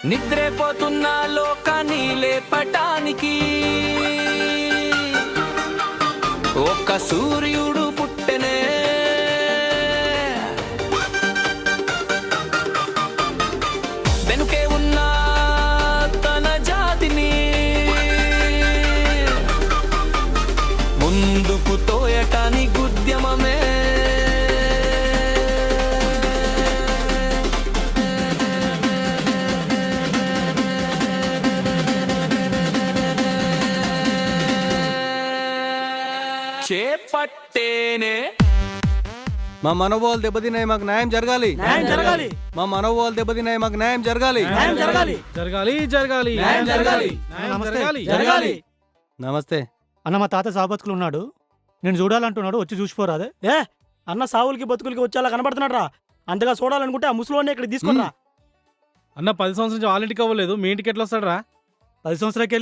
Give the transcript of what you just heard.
నిద్రపోతున్న లోకాన్ని లేపటానికి ఒక సూర్యుడు పుట్టెనే. వెనుకే ఉన్న తన జాతిని ముందుకు తోయటానికి ఉద్యమమే. చేపట్టేనే మా మనోభావాలు దెబ్బతిన్నాయి, మాకు న్యాయం జరగాలి. మా మనోభావాలు దెబ్బతిన్నాయి, మాకు న్యాయం జరగాలి. నమస్తే అన్న, మా తాత సావు బతుకులు ఉన్నాడు, నేను చూడాలంటున్నాడు, వచ్చి చూసిపోరాదే. అన్న సావులకి బతుకులకి వచ్చేలా కనబడుతున్నాడు రా. అంతగా చూడాలనుకుంటే ఆ ముసలోనే ఇక్కడ తీసుకున్నా. అన్న 10 సంవత్సరం నుంచి వాళ్ళ ఇంటికి అవ్వలేదు, మీ ఇంటికి ఎట్లా వస్తాడు రా? 10 సంవత్సరాలకి